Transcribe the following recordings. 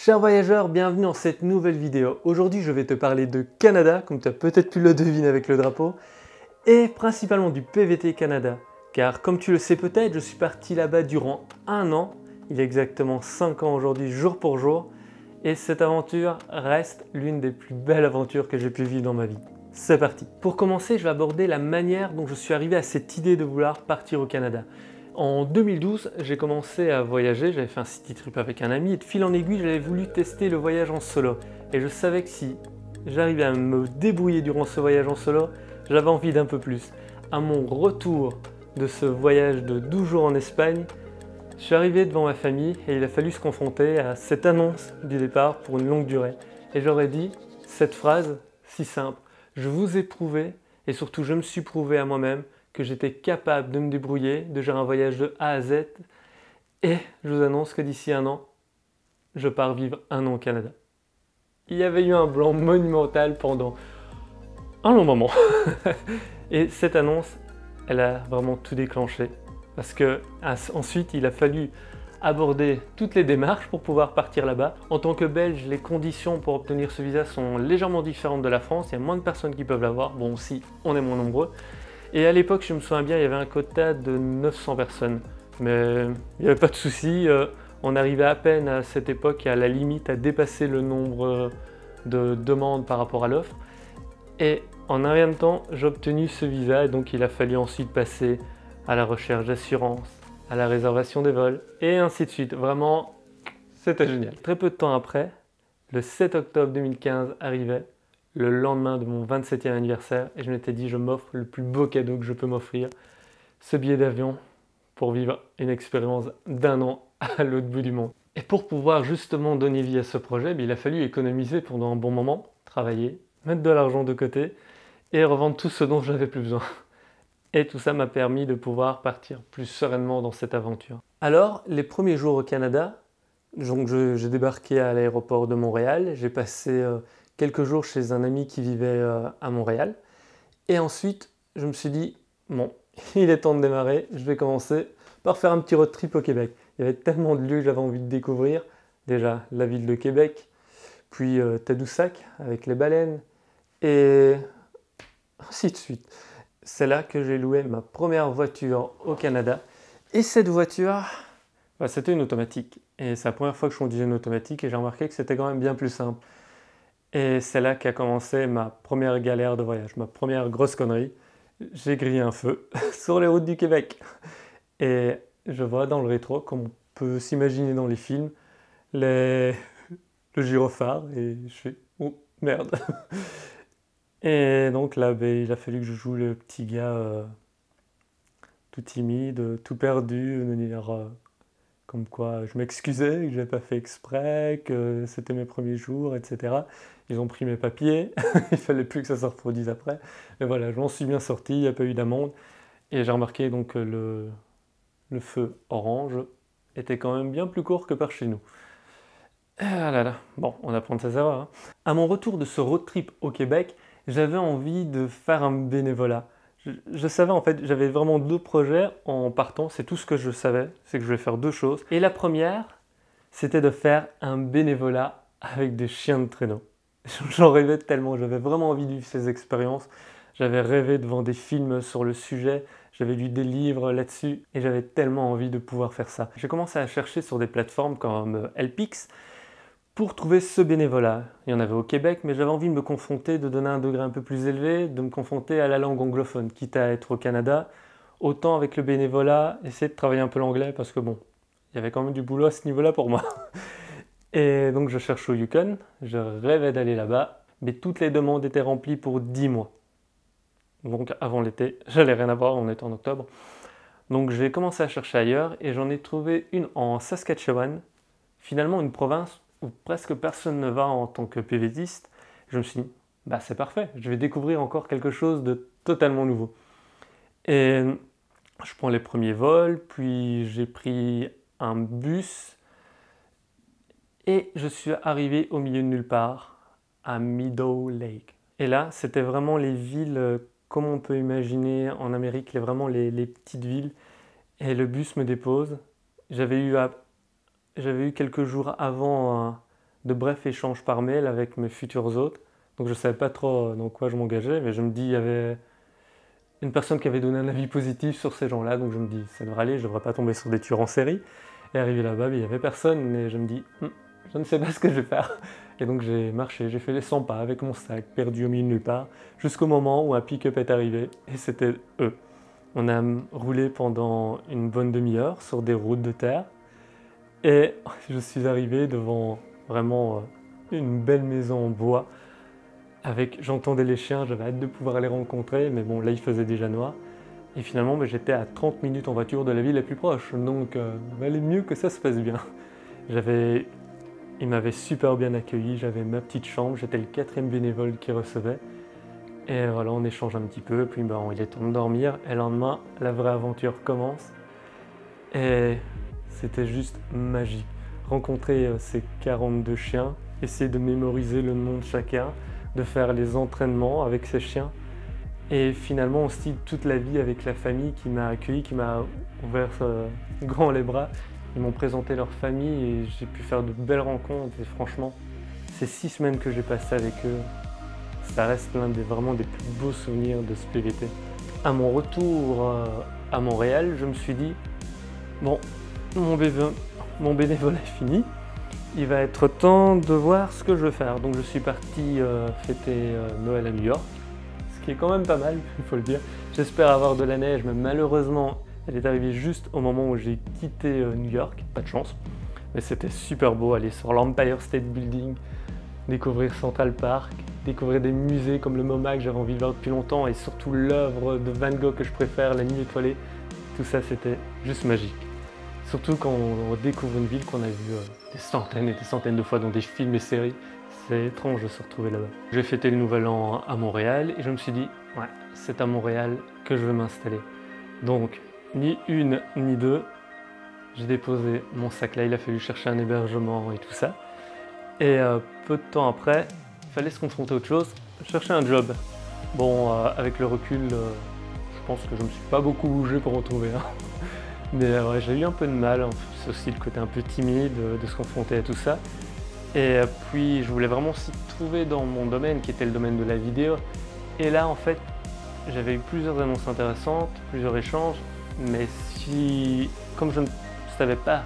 Chers voyageurs, bienvenue dans cette nouvelle vidéo. Aujourd'hui, je vais te parler de Canada, comme tu as peut-être pu le deviner avec le drapeau, et principalement du PVT Canada. Car comme tu le sais peut-être, je suis parti là-bas durant un an, il y a exactement 5 ans aujourd'hui, jour pour jour, et cette aventure reste l'une des plus belles aventures que j'ai pu vivre dans ma vie. C'est parti. Pour commencer, je vais aborder la manière dont je suis arrivé à cette idée de vouloir partir au Canada. En 2012, j'ai commencé à voyager, j'avais fait un city trip avec un ami et de fil en aiguille, j'avais voulu tester le voyage en solo. Et je savais que si j'arrivais à me débrouiller durant ce voyage en solo, j'avais envie d'un peu plus. À mon retour de ce voyage de 12 jours en Espagne, je suis arrivé devant ma famille et il a fallu se confronter à cette annonce du départ pour une longue durée. Et j'aurais dit cette phrase si simple: je vous ai prouvé et surtout je me suis prouvé à moi-même que j'étais capable de me débrouiller, de gérer un voyage de A à Z. Et je vous annonce que d'ici un an, je pars vivre un an au Canada. Il y avait eu un blanc monumental pendant un long moment. Et cette annonce, elle a vraiment tout déclenché. Parce que ensuite, il a fallu aborder toutes les démarches pour pouvoir partir là-bas. En tant que Belge, les conditions pour obtenir ce visa sont légèrement différentes de la France. Il y a moins de personnes qui peuvent l'avoir. Bon, aussi, on est moins nombreux. Et à l'époque, je me souviens bien, il y avait un quota de 900 personnes. Mais il n'y avait pas de souci. On arrivait à peine à cette époque à la limite à dépasser le nombre de demandes par rapport à l'offre. Et en un rien de temps, j'ai obtenu ce visa. Et donc, il a fallu ensuite passer à la recherche d'assurance, à la réservation des vols, et ainsi de suite. Vraiment, c'était génial. Très peu de temps après, le 7 octobre 2015 arrivait, le lendemain de mon 27e anniversaire, et je m'étais dit, je m'offre le plus beau cadeau que je peux m'offrir, ce billet d'avion pour vivre une expérience d'un an à l'autre bout du monde. Et pour pouvoir justement donner vie à ce projet, il a fallu économiser pendant un bon moment, travailler, mettre de l'argent de côté, et revendre tout ce dont je n'avais plus besoin. Et tout ça m'a permis de pouvoir partir plus sereinement dans cette aventure. Alors, les premiers jours au Canada, j'ai débarqué à l'aéroport de Montréal, j'ai passé quelques jours chez un ami qui vivait à Montréal. Et ensuite, je me suis dit, bon, il est temps de démarrer, je vais commencer par faire un petit road trip au Québec. Il y avait tellement de lieux que j'avais envie de découvrir. Déjà, la ville de Québec, puis Tadoussac avec les baleines, et ainsi de suite. C'est là que j'ai loué ma première voiture au Canada. Et cette voiture, c'était une automatique. Et c'est la première fois que je conduisais une automatique et j'ai remarqué que c'était quand même bien plus simple. Et c'est là qu'a commencé ma première galère de voyage, ma première grosse connerie. J'ai grillé un feu sur les routes du Québec. Et je vois dans le rétro, comme on peut s'imaginer dans les films, le gyrophare et je fais « oh merde !» Et donc là, il a fallu que je joue le petit gars tout timide, tout perdu, de dire comme quoi je m'excusais, que je n'avais pas fait exprès, que c'était mes premiers jours, etc. Ils ont pris mes papiers, il fallait plus que ça se reproduise après. Mais voilà, je m'en suis bien sorti, il n'y a pas eu d'amende. Et j'ai remarqué donc que le feu orange était quand même bien plus court que par chez nous. Ah là là, bon, on apprend de ses erreurs. À mon retour de ce road trip au Québec, j'avais envie de faire un bénévolat. Je savais en fait, j'avais vraiment deux projets en partant, c'est tout ce que je savais, c'est que je voulais faire deux choses. Et la première, c'était de faire un bénévolat avec des chiens de traîneau. J'en rêvais tellement, j'avais vraiment envie de vivre ces expériences. J'avais rêvé devant des films sur le sujet, j'avais lu des livres là-dessus et j'avais tellement envie de pouvoir faire ça. J'ai commencé à chercher sur des plateformes comme Helpix pour trouver ce bénévolat. Il y en avait au Québec, mais j'avais envie de me confronter, de donner un degré un peu plus élevé, de me confronter à la langue anglophone, quitte à être au Canada. Autant avec le bénévolat, essayer de travailler un peu l'anglais, parce que bon, il y avait quand même du boulot à ce niveau-là pour moi. Et donc je cherche au Yukon, je rêvais d'aller là-bas, mais toutes les demandes étaient remplies pour 10 mois. Donc avant l'été, j'allais rien avoir, on était en octobre. Donc j'ai commencé à chercher ailleurs, et j'en ai trouvé une en Saskatchewan, finalement une province où presque personne ne va en tant que PVTiste. Je me suis dit, c'est parfait, je vais découvrir encore quelque chose de totalement nouveau. Et je prends les premiers vols, puis j'ai pris un bus, et je suis arrivé au milieu de nulle part, à Meadow Lake. Et là, c'était vraiment les villes, comme on peut imaginer en Amérique, vraiment les petites villes. Et le bus me dépose. J'avais eu quelques jours avant de brefs échanges par mail avec mes futurs hôtes. Donc je ne savais pas trop dans quoi je m'engageais, mais je me dis, il y avait une personne qui avait donné un avis positif sur ces gens-là, donc je me dis, ça devrait aller, je ne devrais pas tomber sur des tueurs en série. Et arrivé là-bas, il n'y avait personne, mais je me dis, je ne sais pas ce que je vais faire. Et donc j'ai marché, j'ai fait les 100 pas avec mon sac, perdu au milieu de nulle part, jusqu'au moment où un pick-up est arrivé, et c'était eux. On a roulé pendant une bonne demi-heure sur des routes de terre, et je suis arrivé devant vraiment une belle maison en bois, j'entendais les chiens, j'avais hâte de pouvoir les rencontrer, mais bon, là il faisait déjà noir. Et finalement, j'étais à 30 minutes en voiture de la ville la plus proche, donc il valait mieux que ça se passe bien. Il m'avait super bien accueilli, j'avais ma petite chambre, j'étais le 4e bénévole qui recevait. Et voilà, on échange un petit peu, puis il est temps de dormir, et le lendemain, la vraie aventure commence. Et c'était juste magique. Rencontrer ces 42 chiens, essayer de mémoriser le nom de chacun, de faire les entraînements avec ces chiens. Et finalement aussi toute la vie avec la famille qui m'a accueilli, qui m'a ouvert grand les bras. Ils m'ont présenté leur famille et j'ai pu faire de belles rencontres. Et franchement, ces 6 semaines que j'ai passées avec eux, ça reste l'un vraiment des plus beaux souvenirs de ce PVT. À mon retour à Montréal, je me suis dit, bon, mon bénévolat est fini, il va être temps de voir ce que je veux faire. Donc je suis parti fêter Noël à New York, ce qui est quand même pas mal, il faut le dire. J'espère avoir de la neige, mais malheureusement, elle est arrivée juste au moment où j'ai quitté New York, pas de chance. Mais c'était super beau, aller sur l'Empire State Building, découvrir Central Park, découvrir des musées comme le MoMA que j'avais envie de voir depuis longtemps, et surtout l'œuvre de Van Gogh que je préfère, La Nuit étoilée. Tout ça, c'était juste magique. Surtout quand on découvre une ville qu'on a vue des centaines et des centaines de fois dans des films et séries. C'est étrange de se retrouver là-bas. J'ai fêté le Nouvel An à Montréal et je me suis dit, ouais, c'est à Montréal que je veux m'installer. Donc, ni une ni deux, j'ai déposé mon sac là, il a fallu chercher un hébergement et tout ça. Et peu de temps après, il fallait se confronter à autre chose, chercher un job. Bon, avec le recul, je pense que je ne me suis pas beaucoup bougé pour en trouver un. Mais ouais, j'ai eu un peu de mal, c'est aussi le côté un peu timide de se confronter à tout ça. Et puis je voulais vraiment s'y trouver dans mon domaine, qui était le domaine de la vidéo. Et là, en fait, j'avais eu plusieurs annonces intéressantes, plusieurs échanges, mais comme je ne savais pas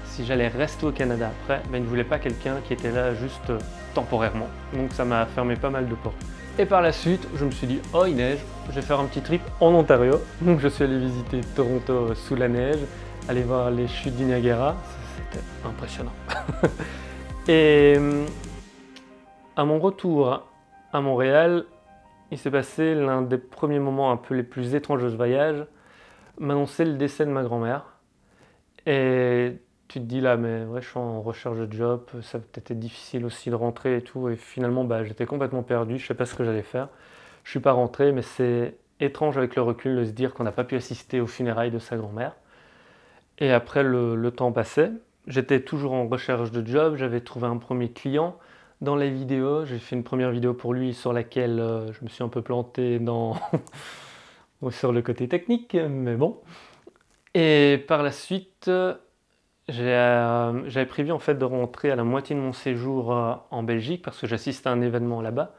si j'allais rester au Canada après, ils ne voulaient pas quelqu'un qui était là juste temporairement. Donc ça m'a fermé pas mal de portes. Et par la suite, je me suis dit, oh il neige, je vais faire un petit trip en Ontario. Donc je suis allé visiter Toronto sous la neige, aller voir les chutes du Niagara, c'était impressionnant. Et à mon retour à Montréal, il s'est passé l'un des premiers moments un peu les plus étranges de ce voyage, m'annoncer le décès de ma grand-mère. Et tu te dis là, mais ouais, je suis en recherche de job, ça va peut-être être difficile aussi de rentrer et tout. Et finalement, j'étais complètement perdu, je ne sais pas ce que j'allais faire. Je ne suis pas rentré, mais c'est étrange avec le recul de se dire qu'on n'a pas pu assister aux funérailles de sa grand-mère. Et après, le temps passait. J'étais toujours en recherche de job, j'avais trouvé un premier client dans les vidéos. J'ai fait une première vidéo pour lui sur laquelle je me suis un peu planté sur le côté technique, mais bon. Et par la suite, j'avais prévu en fait de rentrer à la moitié de mon séjour en Belgique parce que j'assiste à un événement là-bas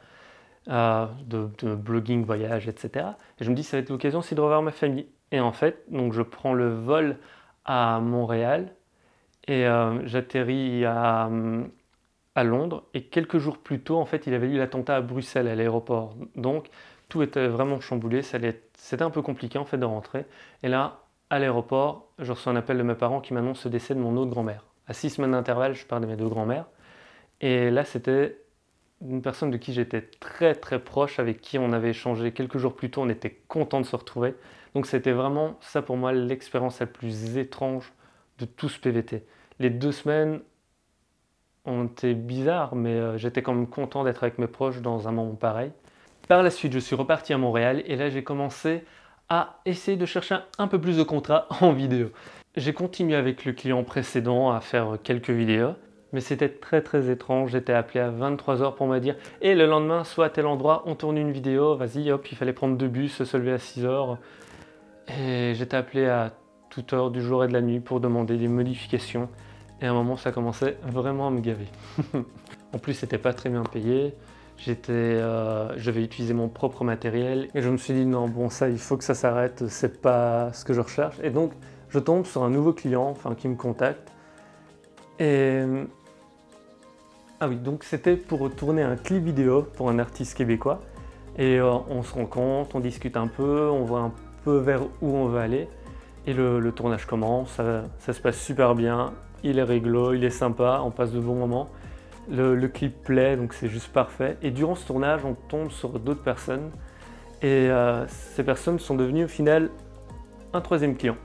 de blogging, voyage, etc. Et je me dis ça va être l'occasion aussi de revoir ma famille. Et en fait, donc je prends le vol à Montréal et j'atterris à Londres. Et quelques jours plus tôt, en fait, il avait eu l'attentat à Bruxelles à l'aéroport. Donc tout était vraiment chamboulé. C'était un peu compliqué en fait de rentrer. Et là, à l'aéroport, je reçois un appel de mes parents qui m'annoncent le décès de mon autre grand-mère. À 6 semaines d'intervalle, je parle de mes deux grand-mères. Et là, c'était une personne de qui j'étais très très proche, avec qui on avait échangé quelques jours plus tôt, on était content de se retrouver. Donc c'était vraiment ça pour moi l'expérience la plus étrange de tout ce PVT. Les 2 semaines ont été bizarres, mais j'étais quand même content d'être avec mes proches dans un moment pareil. Par la suite, je suis reparti à Montréal et là j'ai commencé à essayer de chercher un peu plus de contrats en vidéo. J'ai continué avec le client précédent à faire quelques vidéos, mais c'était très très étrange. J'étais appelé à 23 h pour me dire « Et le lendemain, soit à tel endroit, on tourne une vidéo, vas-y hop, il fallait prendre 2 bus, se lever à 6 h. » Et j'étais appelé à toute heure du jour et de la nuit pour demander des modifications. Et à un moment, ça commençait vraiment à me gaver. En plus, c'était pas très bien payé. J'avais utilisé mon propre matériel et je me suis dit non, bon, ça, il faut que ça s'arrête, c'est pas ce que je recherche. Et donc, je tombe sur un nouveau client, enfin, qui me contacte. Et ah oui, donc c'était pour tourner un clip vidéo pour un artiste québécois. Et on se rencontre, on discute un peu, on voit un peu vers où on veut aller. Et le tournage commence, ça se passe super bien. Il est réglo, il est sympa, on passe de bons moments. Le clip plaît, donc c'est juste parfait. Et durant ce tournage, on tombe sur d'autres personnes. Et ces personnes sont devenues au final un troisième client.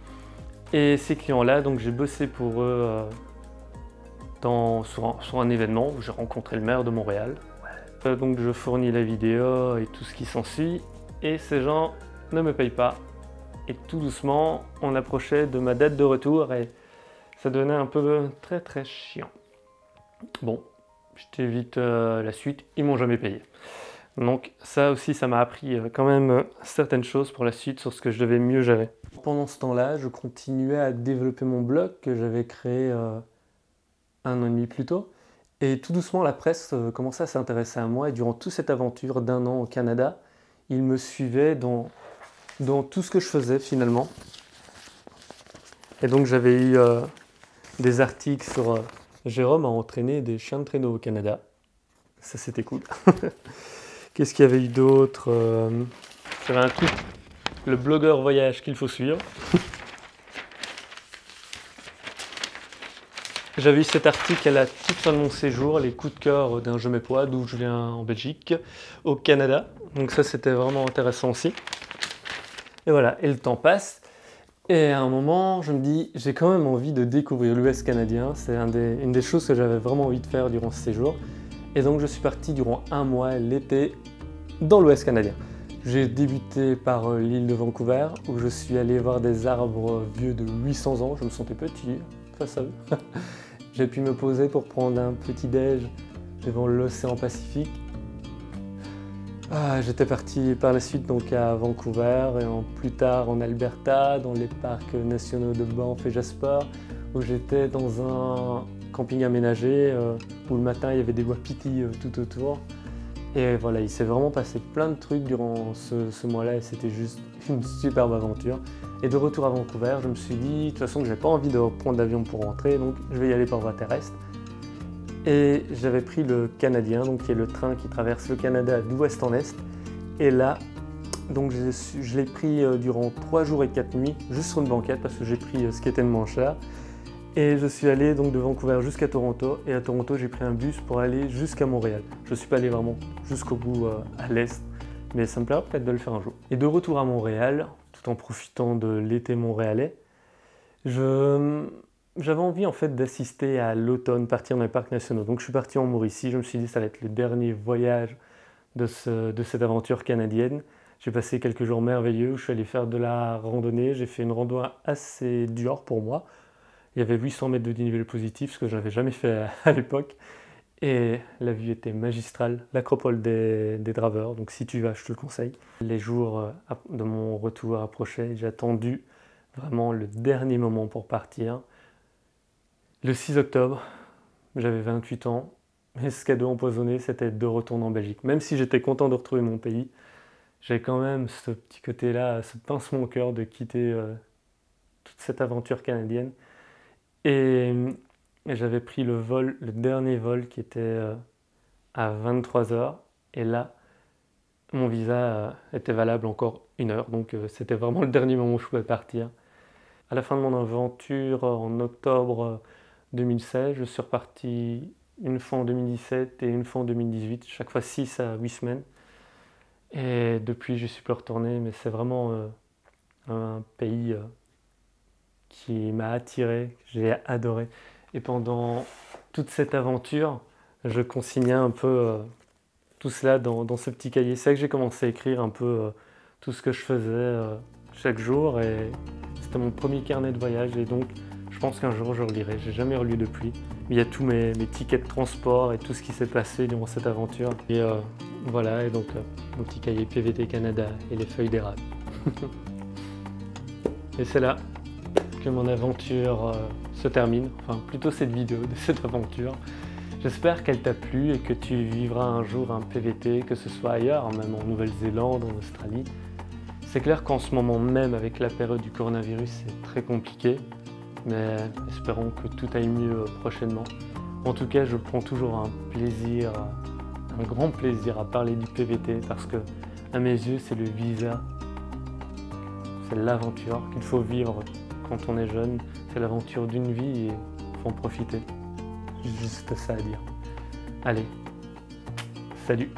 Et ces clients-là, donc j'ai bossé pour eux sur un événement où j'ai rencontré le maire de Montréal. Donc je fournis la vidéo et tout ce qui s'ensuit. Et ces gens ne me payent pas. Et tout doucement, on approchait de ma date de retour et ça devenait un peu très très chiant. Bon, je t'évite la suite, ils m'ont jamais payé. Donc ça aussi, ça m'a appris quand même certaines choses pour la suite sur ce que je devais mieux gérer. Pendant ce temps-là, je continuais à développer mon blog que j'avais créé 1 an et demi plus tôt. Et tout doucement, la presse commençait à s'intéresser à moi. Et durant toute cette aventure d'1 an au Canada, ils me suivaient dans tout ce que je faisais finalement. Et donc j'avais eu des articles sur Jérôme a entraîné des chiens de traîneau au Canada. Ça c'était cool. Qu'est-ce qu'il y avait eu d'autre J'avais un truc, le blogueur voyage qu'il faut suivre. J'avais eu cet article à la toute fin de mon séjour, les coups de cœur d'un Je Mets-Poids, d'où je viens en Belgique, au Canada. Donc ça c'était vraiment intéressant aussi. Et voilà, et le temps passe. Et à un moment, je me dis, j'ai quand même envie de découvrir l'Ouest canadien. C'est une des choses que j'avais vraiment envie de faire durant ce séjour. Et donc je suis parti durant 1 mois l'été dans l'Ouest canadien. J'ai débuté par l'île de Vancouver, où je suis allé voir des arbres vieux de 800 ans. Je me sentais petit face à eux. J'ai pu me poser pour prendre un petit déj devant l'océan Pacifique. J'étais parti par la suite donc à Vancouver et plus tard en Alberta, dans les parcs nationaux de Banff et Jasper, où j'étais dans un camping aménagé où le matin il y avait des wapitis tout autour. Et voilà, il s'est vraiment passé plein de trucs durant ce mois-là et c'était juste une superbe aventure. Et de retour à Vancouver, je me suis dit de toute façon que j'ai pas envie de reprendre l'avion pour rentrer, donc je vais y aller par voie terrestre. Et j'avais pris le Canadien, donc qui est le train qui traverse le Canada d'ouest en est. Et là, donc je l'ai pris durant 3 jours et 4 nuits, juste sur une banquette parce que j'ai pris ce qui était le moins cher. Et je suis allé donc de Vancouver jusqu'à Toronto. Et à Toronto, j'ai pris un bus pour aller jusqu'à Montréal. Je ne suis pas allé vraiment jusqu'au bout à l'est, mais ça me plairait peut-être de le faire un jour. Et de retour à Montréal, tout en profitant de l'été montréalais, j'avais envie en fait d'assister à l'automne, partir dans les parcs nationaux. Donc je suis parti en Mauricie, je me suis dit ça va être le dernier voyage de cette aventure canadienne. J'ai passé quelques jours merveilleux où je suis allé faire de la randonnée. J'ai fait une randonnée assez dure pour moi. Il y avait 800 mètres de dénivelé positif, ce que je n'avais jamais fait à l'époque. Et la vue était magistrale, l'acropole des Draveurs. Donc si tu vas, je te le conseille. Les jours de mon retour approchaient. J'ai attendu vraiment le dernier moment pour partir. Le 6 octobre, j'avais 28 ans, et ce cadeau empoisonné, c'était de retourner en Belgique. Même si j'étais content de retrouver mon pays, j'avais quand même ce petit côté-là, ce pincement au cœur de quitter toute cette aventure canadienne. Et j'avais pris le dernier vol qui était à 23 h. Et là, mon visa était valable encore 1 heure, donc c'était vraiment le dernier moment où je pouvais partir. À la fin de mon aventure, en octobre 2016, je suis reparti une fois en 2017 et une fois en 2018, chaque fois 6 à 8 semaines. Et depuis, je ne suis plus retourné, mais c'est vraiment un pays qui m'a attiré, que j'ai adoré. Et pendant toute cette aventure, je consignais un peu tout cela dans ce petit cahier. C'est là que j'ai commencé à écrire un peu tout ce que je faisais chaque jour. Et c'était mon premier carnet de voyage. Et donc, je pense qu'un jour, je relirai. J'ai jamais relu depuis. Mais il y a tous mes tickets de transport et tout ce qui s'est passé durant cette aventure. Et voilà, et donc mon petit cahier PVT Canada et les feuilles d'érable. Et c'est là que mon aventure se termine, enfin plutôt cette vidéo de cette aventure. J'espère qu'elle t'a plu et que tu vivras un jour un PVT, que ce soit ailleurs, même en Nouvelle-Zélande, en Australie. C'est clair qu'en ce moment même, avec la période du coronavirus, c'est très compliqué, mais espérons que tout aille mieux prochainement. En tout cas, je prends toujours un grand plaisir à parler du PVT parce que, à mes yeux, c'est le visa, c'est l'aventure qu'il faut vivre quand on est jeune. C'est l'aventure d'une vie et il faut en profiter. Juste ça à dire. Allez, salut!